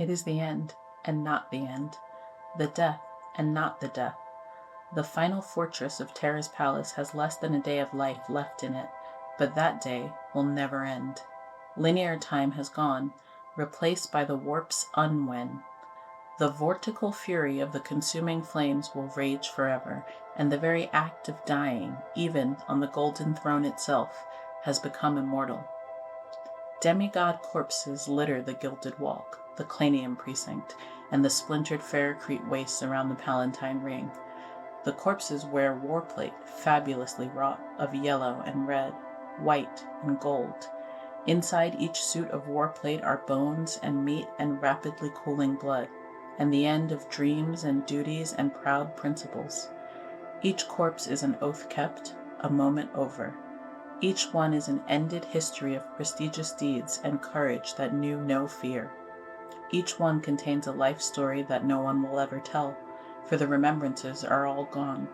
It is the end, and not the end. The death, and not the death. The final fortress of Terra's palace has less than a day of life left in it, but that day will never end. Linear time has gone, replaced by the warp's unwhen. The vortical fury of the consuming flames will rage forever, and the very act of dying, even on the golden throne itself, has become immortal. Demigod corpses litter the gilded walk, the Clanium precinct, and the splintered Faircrete wastes around the Palatine ring. The corpses wear warplate, fabulously wrought, of yellow and red, white and gold. Inside each suit of warplate are bones and meat and rapidly cooling blood, and the end of dreams and duties and proud principles. Each corpse is an oath kept, a moment over. Each one is an ended history of prestigious deeds and courage that knew no fear. Each one contains a life story that no one will ever tell, for the remembrances are all gone.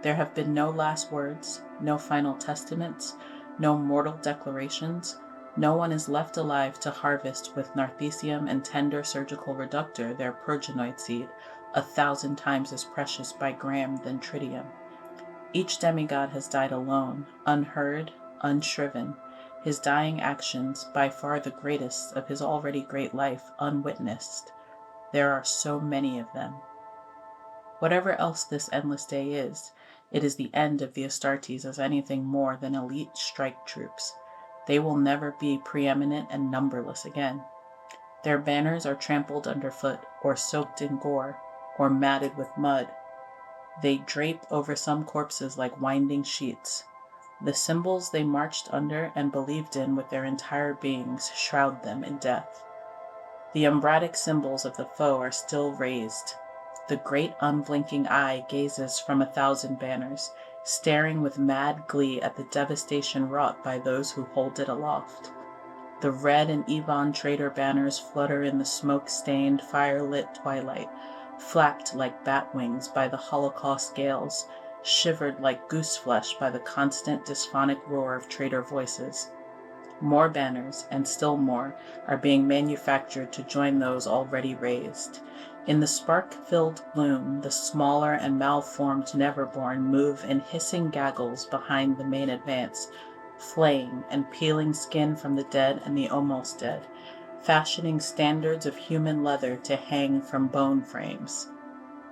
There have been no last words, no final testaments, no mortal declarations. No one is left alive to harvest with narthecium and tender surgical reductor their progenoid seed, 1,000 times as precious by gram than tritium. Each demigod has died alone, unheard, unshriven, his dying actions, by far the greatest of his already great life, unwitnessed. There are so many of them. Whatever else this endless day is, it is the end of the Astartes as anything more than elite strike troops. They will never be preeminent and numberless again. Their banners are trampled underfoot, or soaked in gore, or matted with mud. They drape over some corpses like winding sheets. The symbols they marched under and believed in with their entire beings shroud them in death. The umbratic symbols of the foe are still raised. The great unblinking eye gazes from 1,000 banners, staring with mad glee at the devastation wrought by those who hold it aloft. The red and Yvonne traitor banners flutter in the smoke-stained, fire-lit twilight, flapped like bat wings by the Holocaust gales, shivered like goose flesh by the constant dysphonic roar of traitor voices. More banners, and still more, are being manufactured to join those already raised. In the spark-filled gloom, the smaller and malformed Neverborn move in hissing gaggles behind the main advance, flaying and peeling skin from the dead and the almost dead, fashioning standards of human leather to hang from bone frames.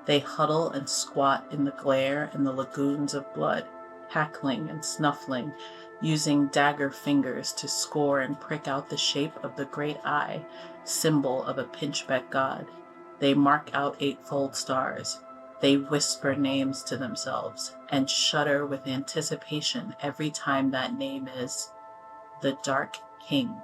They huddle and squat in the glare and the lagoons of blood, hackling and snuffling, using dagger fingers to score and prick out the shape of the great eye, symbol of a pinchbeck god. They mark out eightfold stars. They whisper names to themselves and shudder with anticipation every time that name is the Dark King.